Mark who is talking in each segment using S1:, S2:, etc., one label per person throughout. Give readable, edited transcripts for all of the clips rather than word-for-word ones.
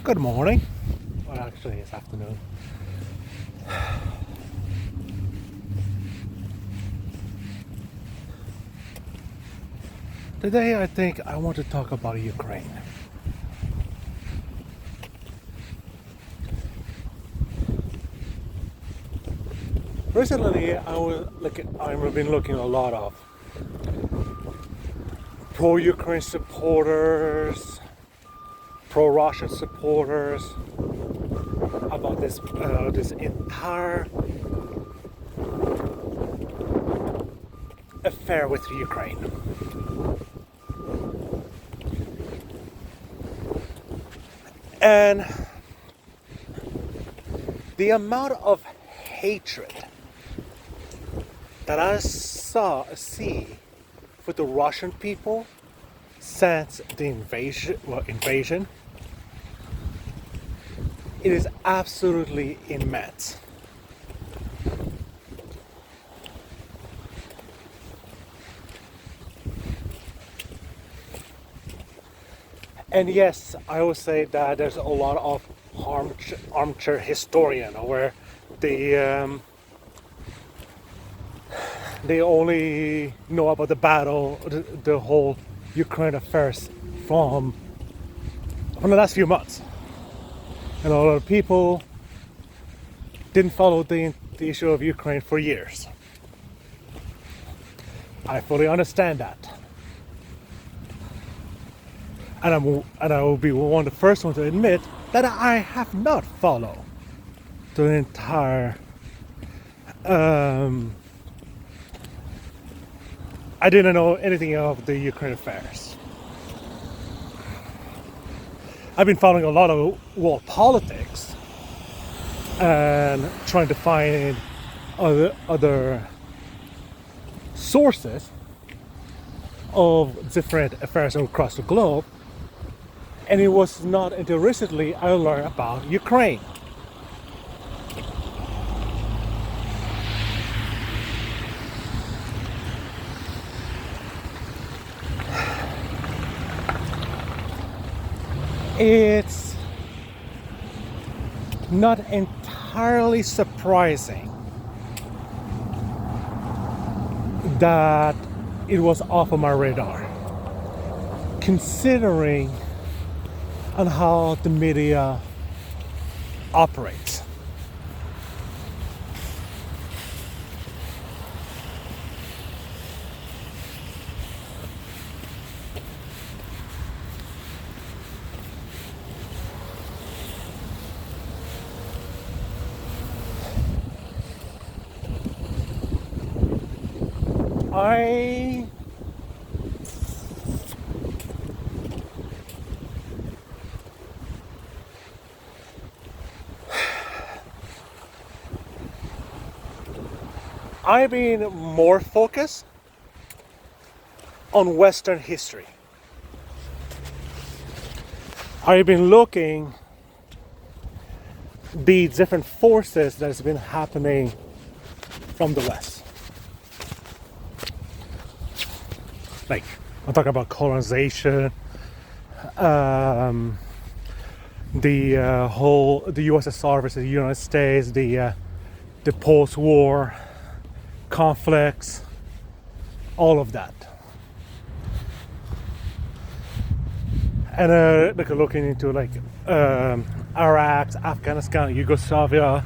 S1: Good morning. Well, actually, it's afternoon. Today, I think I want to talk about Ukraine. Recently, I've been looking a lot of pro-Ukraine supporters, pro-Russian supporters about this entire affair with Ukraine. And the amount of hatred that I see for the Russian people since the invasion, it is absolutely immense. And yes, I would say that there's a lot of armchair historian where they only know about the battle, the whole Ukraine affairs from the last few months. And a lot of people didn't follow the issue of Ukraine for years. I fully understand that. And I will be one of the first ones to admit that I have not followed the entire I didn't know anything of the Ukraine affairs. I've been following a lot of world politics and trying to find other sources of different affairs across the globe. And it was not until recently I learned about Ukraine. It's not entirely surprising that it was off of my radar, considering on how the media operates. I've been more focused on Western history. I've been looking the different forces that's been happening from the West. Like, I'm talking about colonization, the USSR versus the United States, the post-war conflicts, all of that. And looking into Iraq, Afghanistan, Yugoslavia,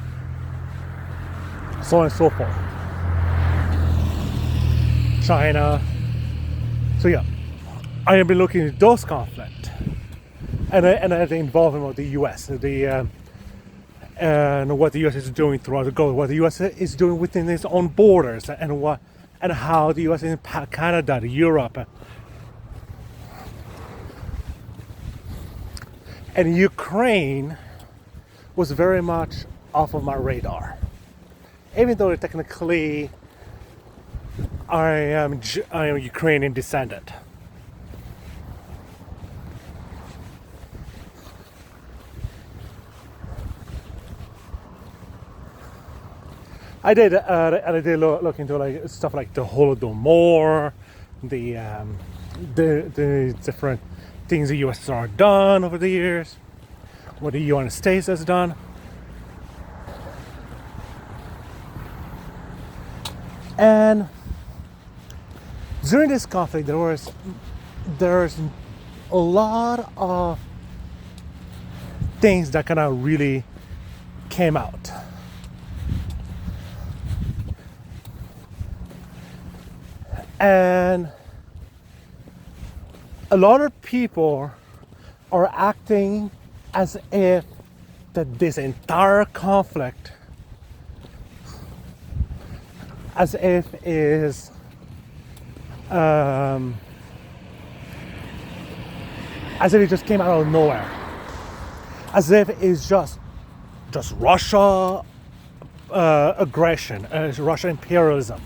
S1: so on and so forth. China. So yeah, I have been looking at those conflicts and the involvement of the US, and what the US is doing throughout the globe, what the US is doing within its own borders, and how the US impacts Canada, Europe. And Ukraine was very much off of my radar. Even though technically I am Ukrainian descendant. I did look into stuff like the Holodomor, the different things the USSR done over the years, what the United States has done. And during this conflict, there's a lot of things that kind of really came out. And a lot of people are acting as if that this entire conflict as if is as if it just came out of nowhere, as if it's just Russia aggression, Russia imperialism.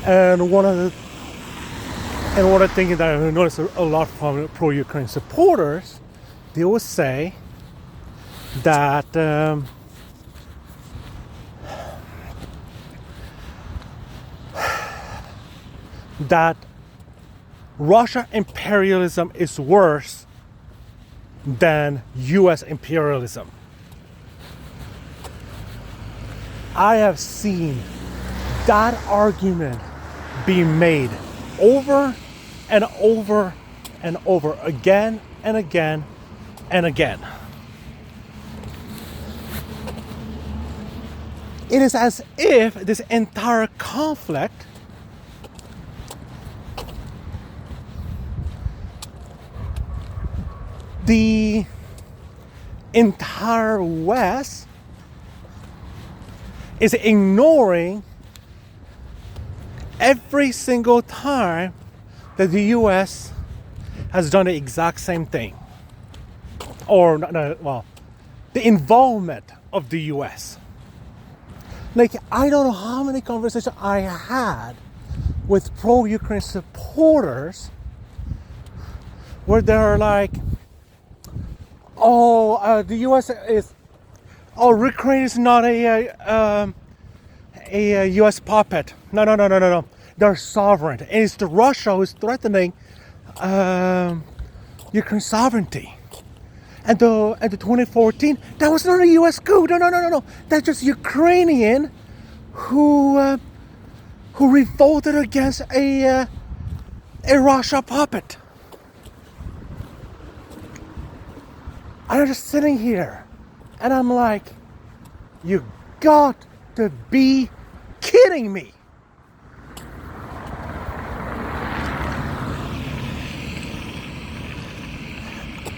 S1: And one of the things that I noticed a lot from pro-Ukraine supporters, they will say that that Russia imperialism is worse than US imperialism. I have seen that argument be made over and over and over again and again and again. It is as if this entire conflict the entire West is ignoring every single time that the US has done the exact same thing. Or, well, the involvement of the US. Like, I don't know how many conversations I had with pro-Ukraine supporters where they're like, the U.S. is, Ukraine is not a U.S. puppet. No. They're sovereign. And it's the Russia who's threatening Ukraine's sovereignty. And the 2014, that was not a U.S. coup. No. That's just Ukrainian who revolted against a Russia puppet. I'm just sitting here and I'm like, you got to be kidding me.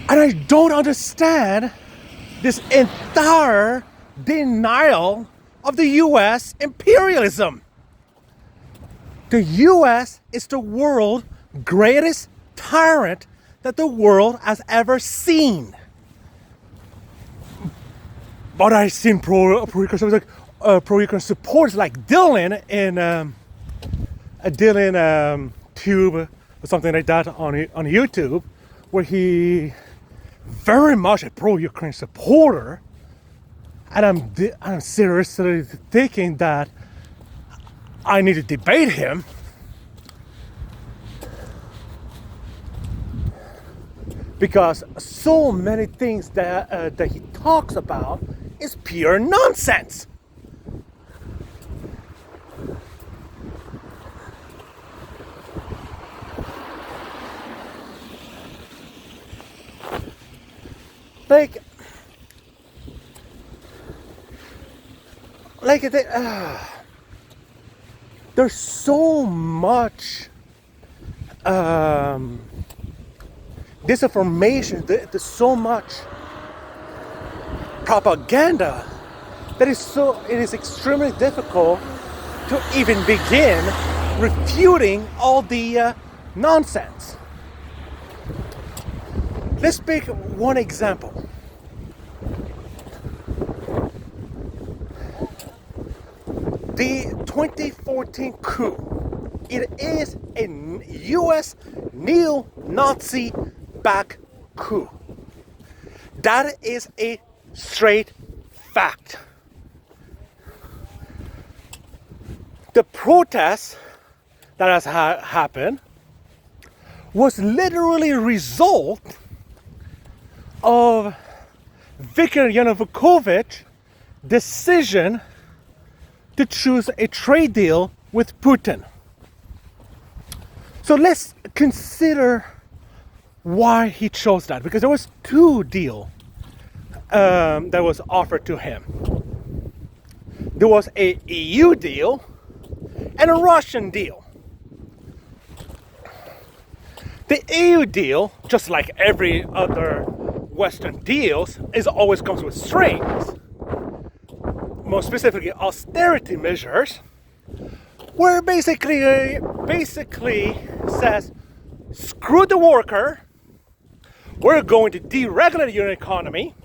S1: And I don't understand this entire denial of the US imperialism. The US is the world's greatest tyrant that the world has ever seen. But I've seen pro-Ukraine supporters like Dylan in Dylan Tube or something like that on YouTube, where he very much a pro-Ukraine supporter, and I'm seriously thinking that I need to debate him. Because so many things that he talks about is pure nonsense. There's so much disinformation, there's so much propaganda that it is extremely difficult to even begin refuting all the nonsense. Let's pick one example. The 2014 coup. It is a US neo-Nazi back coup. That is a straight fact. The protest that has happened was literally a result of Viktor Yanukovych decision to choose a trade deal with Putin. So let's consider why he chose that, because there was two deals that was offered to him. There was a EU deal and a Russian deal. The EU deal, just like every other Western deals, always comes with strings. More specifically, austerity measures, where basically says, screw the worker, we're going to deregulate your economy,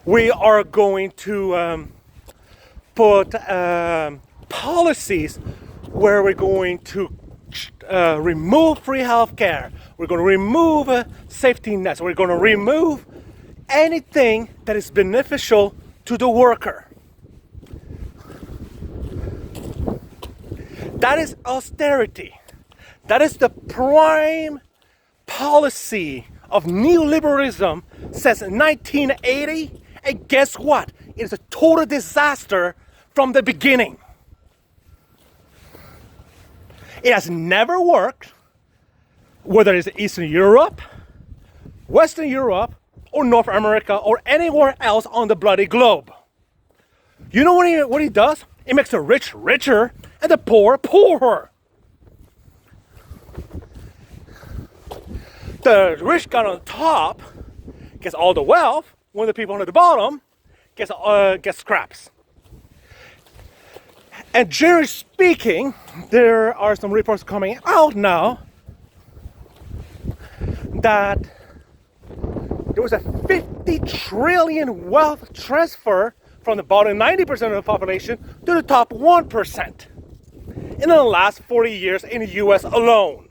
S1: we are going to put policies where we're going to remove free healthcare, we're going to remove safety nets, we're going to remove anything that is beneficial to the worker. That is austerity. That is the prime policy of neoliberalism since 1980. And guess what? It is a total disaster from the beginning. It has never worked, whether it's Eastern Europe, Western Europe, or North America, or anywhere else on the bloody globe. You know what he does? It makes the rich richer and the poor poorer. The rich guy on top gets all the wealth, when the people on the bottom gets scraps. And generally speaking, there are some reports coming out now that there was a 50 trillion wealth transfer from the bottom 90% of the population to the top 1% in the last 40 years in the US alone.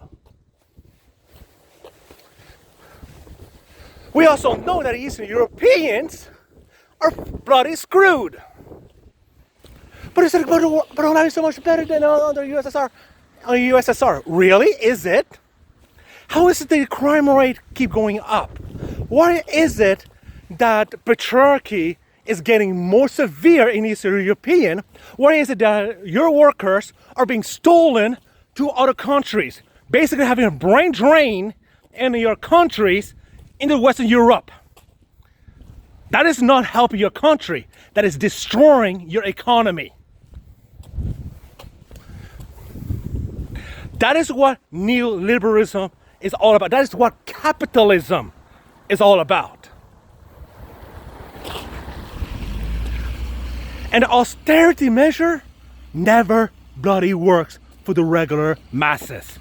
S1: We also know that Eastern Europeans are bloody screwed. But it's like, but our life is so much better than under USSR. Really? Is it? How is it that the crime rate keep going up? Why is it that patriarchy is getting more severe in Eastern European? Why is it that your workers are being stolen to other countries? Basically having a brain drain in your countries into Western Europe. That is not helping your country. That is destroying your economy. That is what neoliberalism is all about. That is what capitalism is all about. And the austerity measure never bloody works for the regular masses.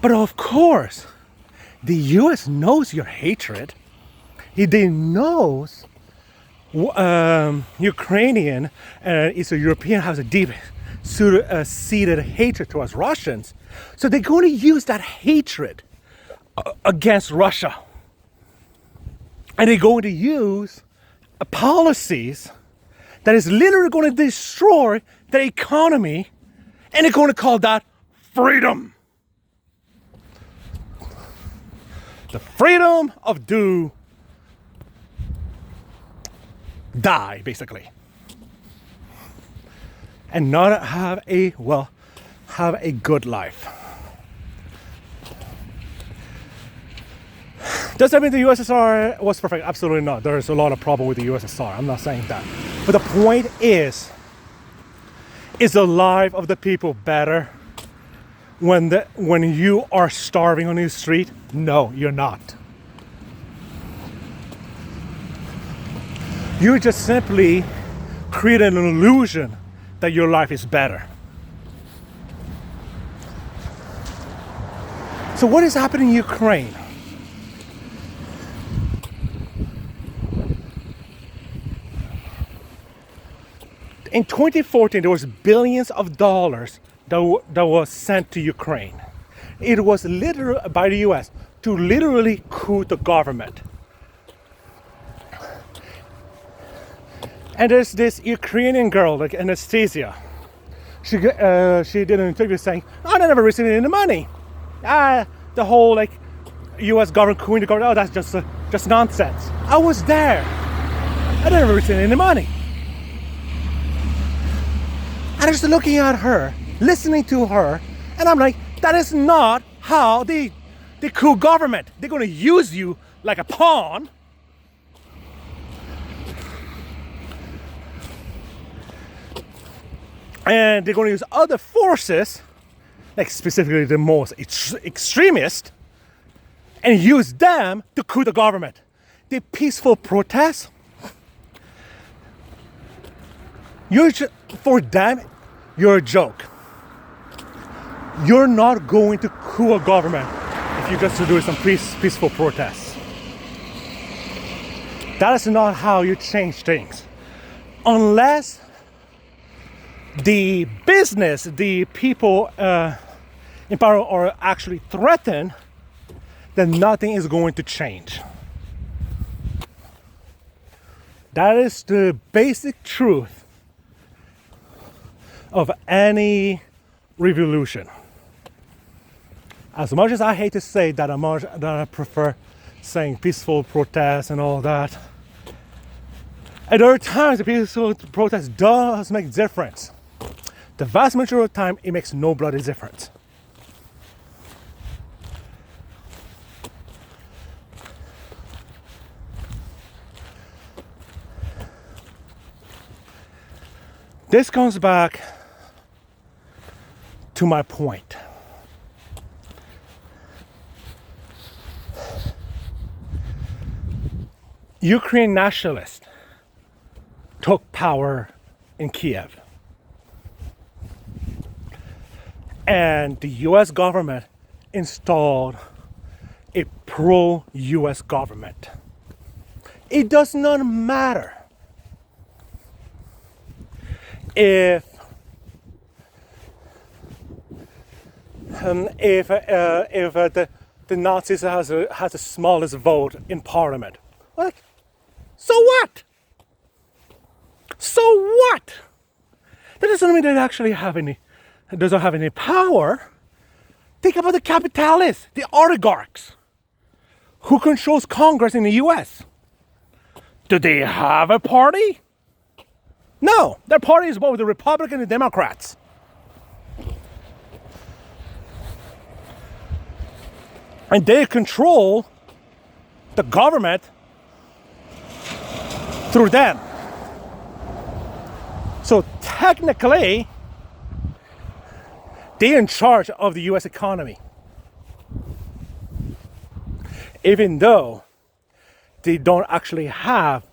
S1: But of course, the US knows your hatred. They knows Ukrainian and Eastern European has a deep seated hatred towards Russians. So they're going to use that hatred against Russia. And they're going to use policies that is literally going to destroy their economy, and they're going to call that freedom. The freedom of die, basically. And not have a good life. Does that mean the USSR was perfect? Absolutely not. There's a lot of problem with the USSR. I'm not saying that. But the point is the life of the people better when you are starving on the street? No, you're not. You just simply create an illusion that your life is better. So what is happening in Ukraine? In 2014, there was billions of dollars that was sent to Ukraine. It was literally by the US to literally coup the government. And there's this Ukrainian girl, like Anastasia. She did an interview saying, "I never received any money. The whole U.S. government queen the government. Oh, that's just nonsense. I was there. I didn't receive any money. And I'm just looking at her, listening to her, and I'm like, that is not how they coup government. They're going to use you like a pawn. And they're going to use other forces, like specifically the most extremist, and use them to coup the government. The peaceful protests, for them, you're a joke. You're not going to coup a government if you just do some peaceful protests. That is not how you change things. Unless the business, the people in power are actually threatened, then nothing is going to change. That is the basic truth of any revolution. As much as I hate to say that, I prefer saying peaceful protests and all that, and there are times the peaceful protest does make a difference. The vast majority of the time, it makes no bloody difference. This comes back to my point. Ukraine nationalists took power in Kiev. And the US government installed a pro-US government. It does not matter if the Nazis has the smallest vote in parliament. Like, so what? So what? That doesn't mean they actually doesn't have any power. Think about the capitalists, the oligarchs, who controls Congress in the US. Do they have a party? No, their party is both the Republicans and the Democrats. And they control the government through them. So technically, they're in charge of the US economy. Even though they don't actually have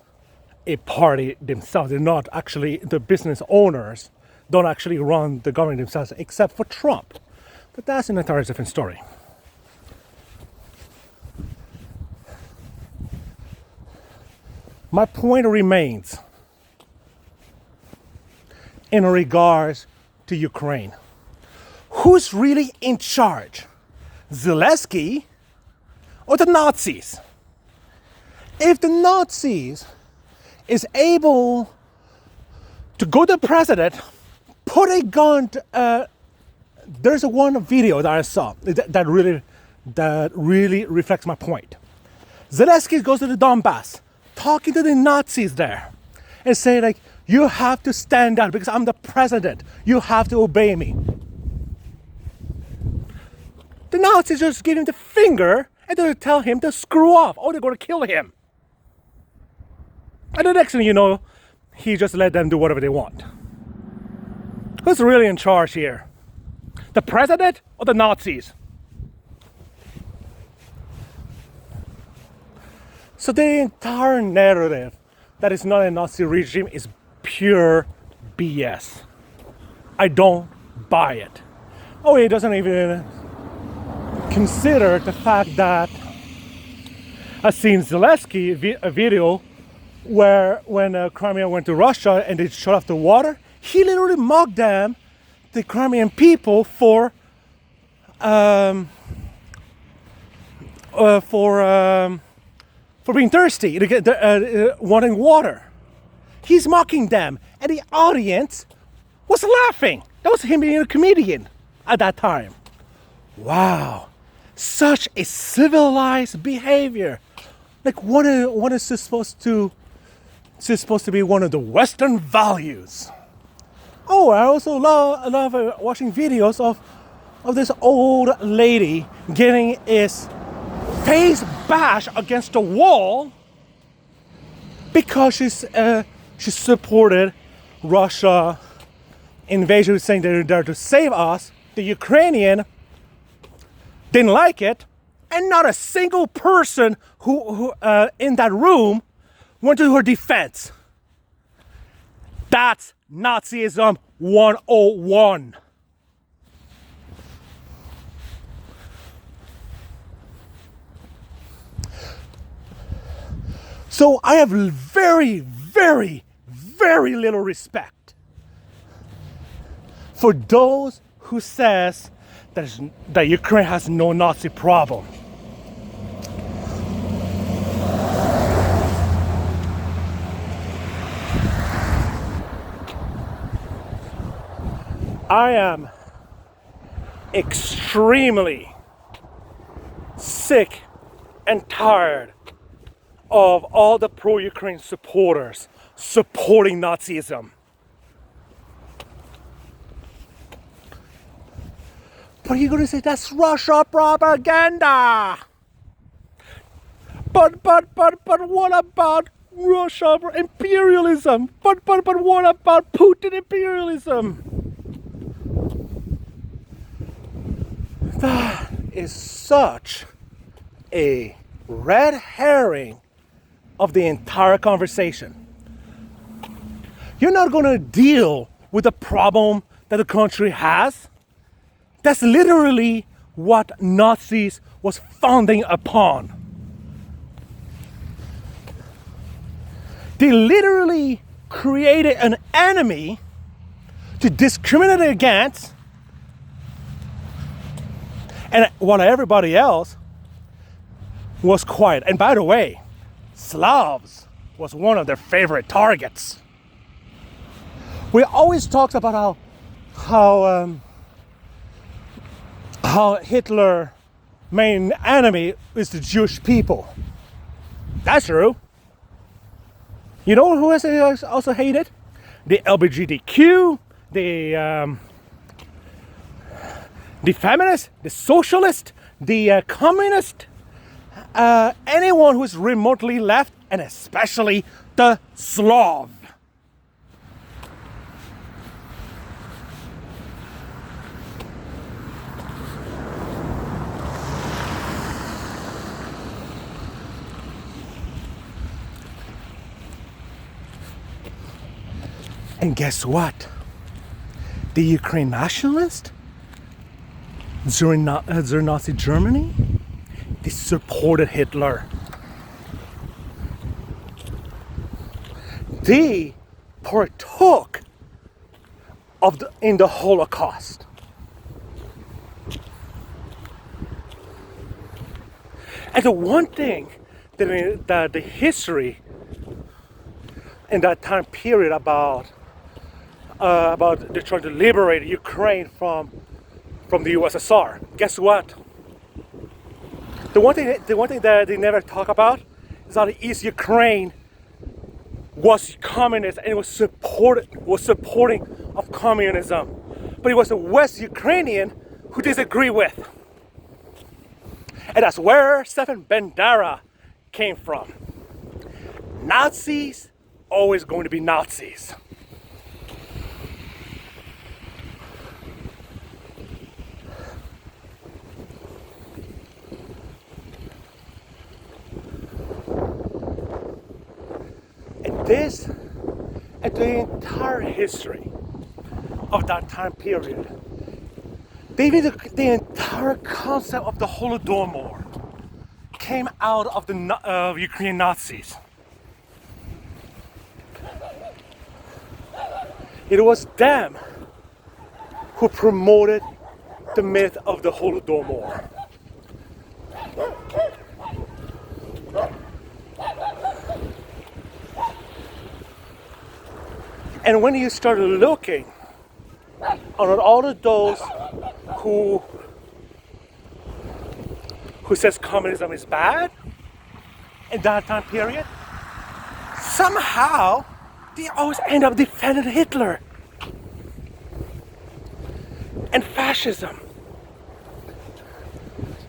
S1: a party themselves. They're not actually, the business owners don't actually run the government themselves, except for Trump. But that's an entirely different story. My point remains in regards to Ukraine. Who's really in charge? Zelensky or the Nazis? If the Nazis is able to go to the president, put a gun to, there's one video that I saw that really reflects my point. Zelensky goes to the Donbass, talking to the Nazis there, and saying like, you have to stand up because I'm the president. You have to obey me. The Nazis just give him the finger and they tell him to screw off or they're going to kill him. And the next thing you know, he just let them do whatever they want. Who's really in charge here? The president or the Nazis? So the entire narrative that it's not a Nazi regime is pure BS. I don't buy it. Oh, he doesn't even consider the fact that I've seen Zelensky a video where when Crimea went to Russia and they shut off the water, he literally mocked them, the Crimean people, for being thirsty, wanting water. He's mocking them, and the audience was laughing. That was him being a comedian at that time. Wow, such a civilized behavior. Like what is this supposed to? This is supposed to be one of the Western values. Oh, I also love watching videos of this old lady getting his face bashed against the wall because she supported Russia invasion, saying they're there to save us. The Ukrainian didn't like it, and not a single person who in that room went to her defense. That's Nazism 101. So I have very, very, very little respect for those who says that Ukraine has no Nazi problem. I am extremely sick and tired of all the pro-Ukraine supporters supporting Nazism. But you're going to say that's Russia propaganda. But what about Russia imperialism? But what about Putin imperialism? That is such a red herring of the entire conversation. You're not going to deal with the problem that the country has. That's literally what Nazis was founding upon. They literally created an enemy to discriminate against, and while everybody else was quiet. And by the way, Slavs was one of their favorite targets. We always talked about how Hitler's main enemy is the Jewish people. That's true. You know who else he also hated? The LGBTQ, the feminist, the socialist, the communist, anyone who is remotely left, and especially the Slav. And guess what? The Ukraine nationalists during Nazi Germany, they supported Hitler. They partook in the Holocaust. And the one thing that the history in that time period about they're trying to liberate Ukraine from the USSR. Guess what? The one thing that they never talk about is how the East Ukraine was communist and it was supporting of communism, but it was the West Ukrainian who disagree with, and that's where Stefan Bandera came from. Nazis always going to be Nazis. And the entire history of that time period, the entire concept of the Holodomor came out of the Ukrainian Nazis. It was them who promoted the myth of the Holodomor. And when you start looking on all of those who who says communism is bad in that time period, somehow they always end up defending Hitler and fascism.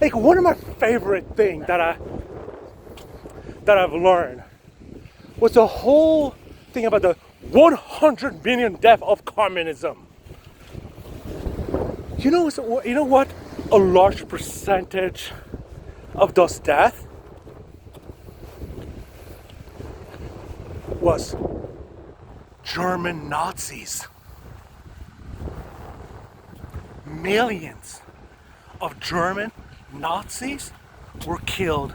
S1: Like, one of my favorite things that I've learned was the whole thing about the 100 million death of communism. You know what? A large percentage of those deaths was German Nazis. Millions of German Nazis were killed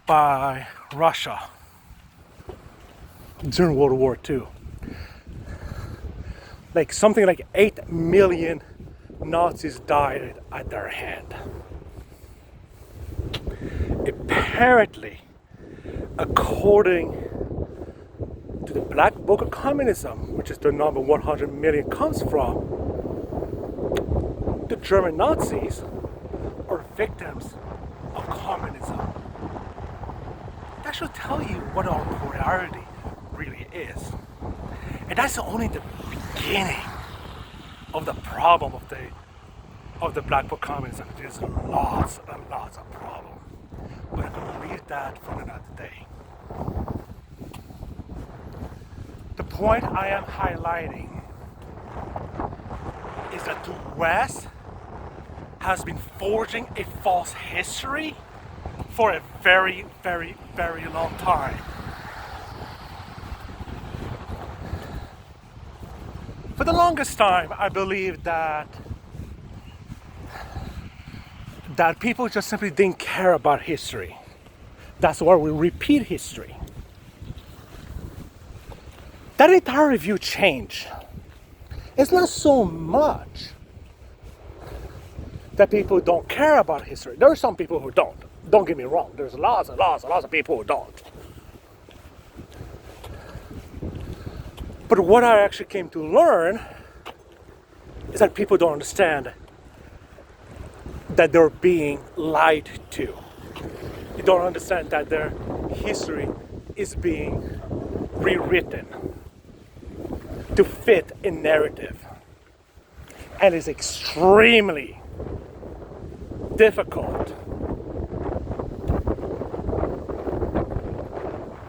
S1: by Russia during World War II. Like something like 8 million Nazis died at their hand. Apparently, according to the Black Book of Communism, which is the number 100 million comes from, the German Nazis are victims of communism. That should tell you what our priority really is. And that's only the beginning of the problem of the Black Book Communism. There's lots and lots of problems. But I'm going to leave that for another day. The point I am highlighting is that the West has been forging a false history for a very, very, very long time. For the longest time, I believed that people just simply didn't care about history. That's why we repeat history. That entire view changed. It's not so much that people don't care about history. There are some people who don't. Don't get me wrong. There's lots and lots and lots of people who don't. But what I actually came to learn is that people don't understand that they're being lied to. They don't understand that their history is being rewritten to fit a narrative. And it's extremely difficult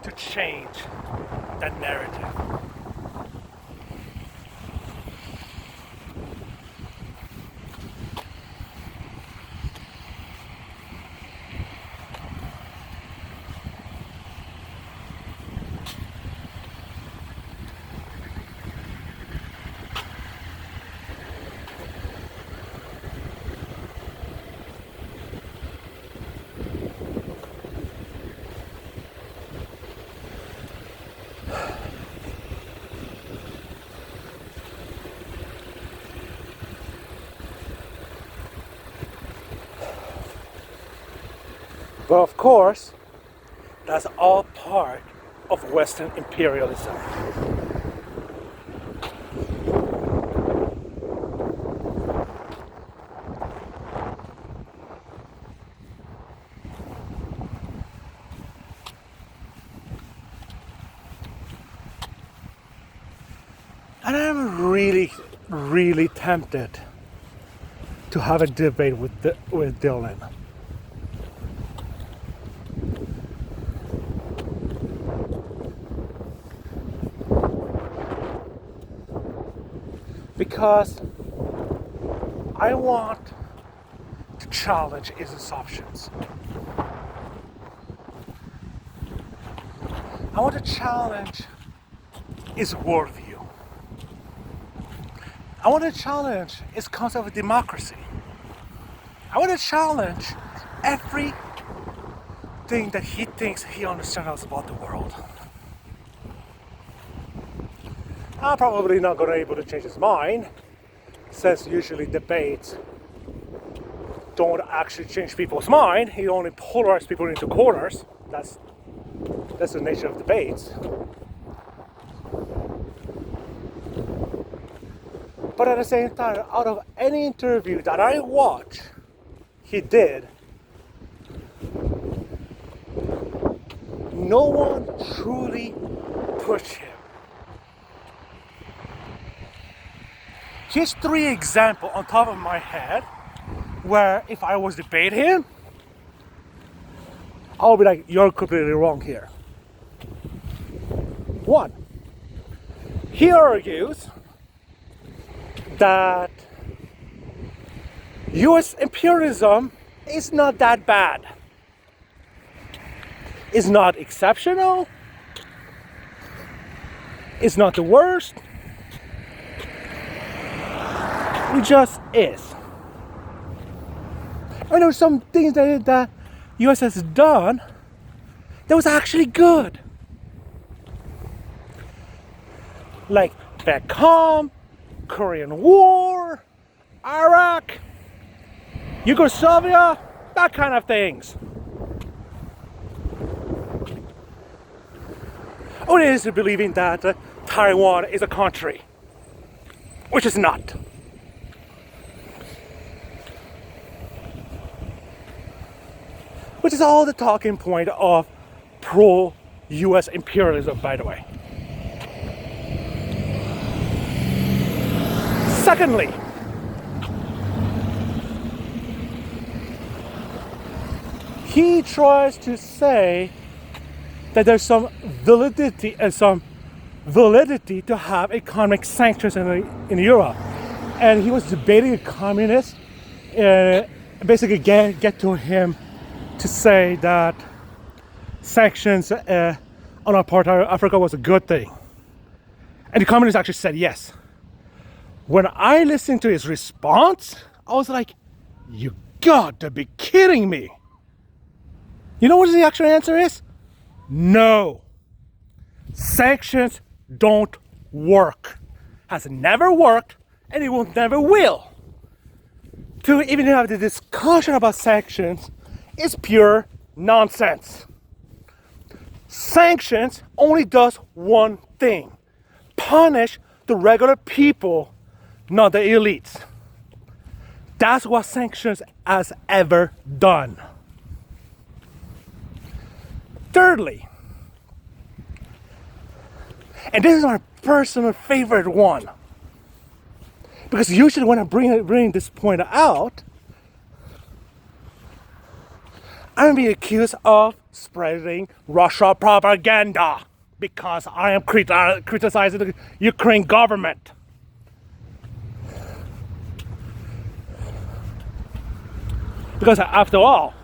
S1: to change that narrative. But of course, that's all part of Western imperialism. And I'm really, really tempted to have a debate with Dylan. Because I want to challenge his assumptions. I want to challenge his worldview. I want to challenge his concept of democracy. I want to challenge everything that he thinks he understands about the world. I'm probably not going to be able to change his mind, since usually debates don't actually change people's mind. He only polarizes people into corners. That's the nature of debates. But at the same time, out of any interview that I watch, he did, no one truly pushed him. Here's 3 examples on top of my head where if I was debating him, I'll be like, you're completely wrong here. 1, he argues that US imperialism is not that bad. It's not exceptional. It's not the worst. It just is. I know some things that US has done that was actually good. Like Vietnam, Korean War, Iraq, Yugoslavia, that kind of things. Or it is believing that Taiwan is a country, which is not. Which is all the talking point of pro-US imperialism, by the way. Secondly, he tries to say that there's some validity to have economic sanctions in Europe. And he was debating a communist and basically get to him to say that sanctions on apartheid Africa was a good thing. And the communist actually said yes. When I listened to his response, I was like, you got to be kidding me. You know what the actual answer is? No. Sanctions don't work. Has never worked, and it will never will. To even have the discussion about sanctions is pure nonsense. Sanctions only does one thing: punish the regular people, not the elites. That's what sanctions has ever done. Thirdly, and this is my personal favorite one, because usually when I bring this point out, I'm being accused of spreading Russia propaganda because I am criticizing the Ukraine government. Because after all,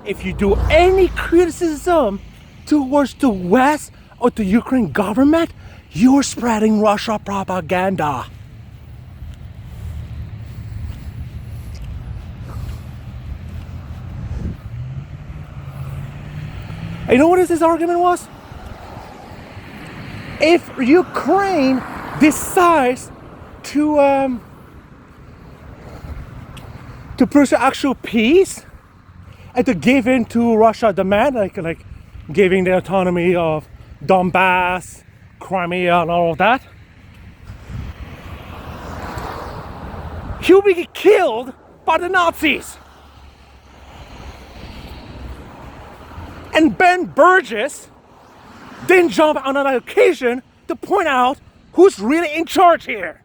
S1: if you do any criticism towards the West or the Ukraine government, you're spreading Russia propaganda. And you know what his argument was? If Ukraine decides to pursue actual peace and to give in to Russia's demand, like giving the autonomy of Donbass, Crimea, and all of that, he'll be killed by the Nazis. And Ben Burgess then jumped on an occasion to point out who's really in charge here.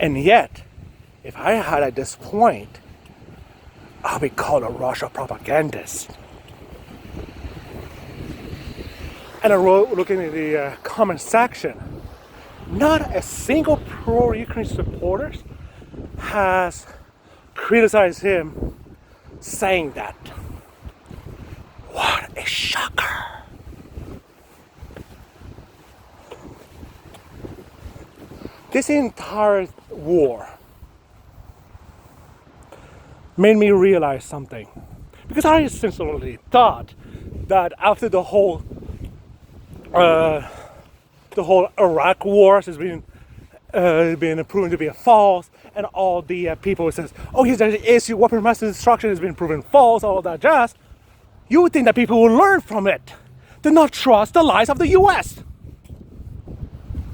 S1: And yet, if I had at this point, I'll be called a Russia propagandist. And I wrote, looking at the comment section, not a single pro-Ukraine supporter has criticized him saying that. What a shocker. This entire war made me realize something. Because I essentially thought that after the whole the whole Iraq War has been proven to be a false, and all the people who says, oh, here's the issue, weapon of mass destruction has been proven false, all that jazz. You would think that people will learn from it, to not trust the lies of the U.S.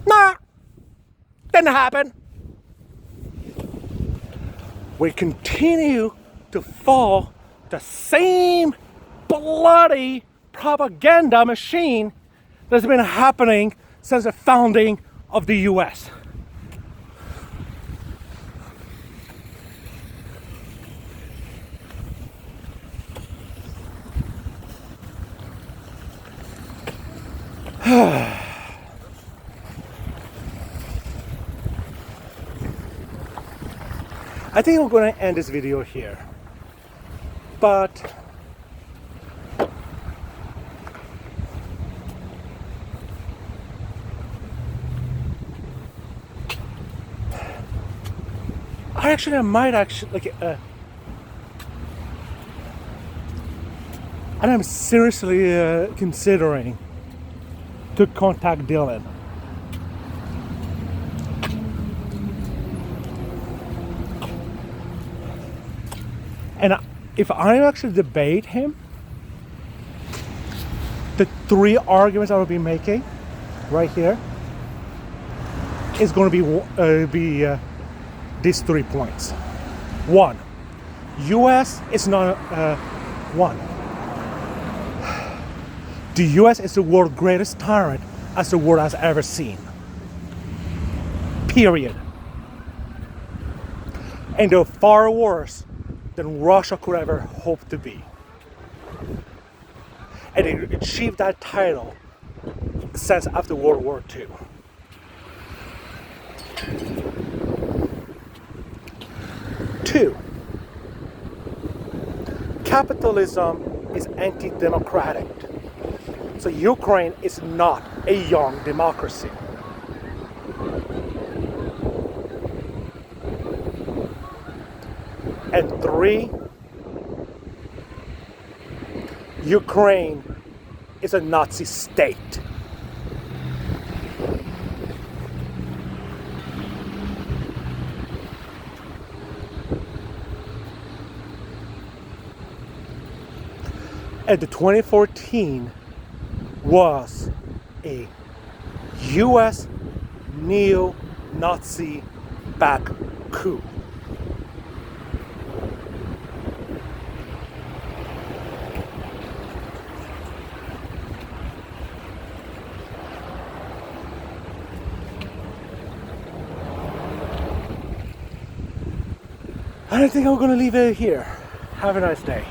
S1: Nah, didn't happen. We continue to fall the same bloody propaganda machine that's been happening since the founding of the U.S. I think I'm going to end this video here, but I might actually and I'm seriously considering to contact Dylan. And if I actually debate him, the 3 arguments I will be making right here is going to be these 3 points. 1, U.S. is not one. The U.S. is the world's greatest tyrant as the world has ever seen. Period. And they're far worse than Russia could ever hope to be. And they achieved that title since after World War II. 2, capitalism is anti-democratic. So Ukraine is not a young democracy. And 3, Ukraine is a Nazi state. And the 2014 was a US neo-Nazi back coup. I think I'm gonna leave it here. Have a nice day.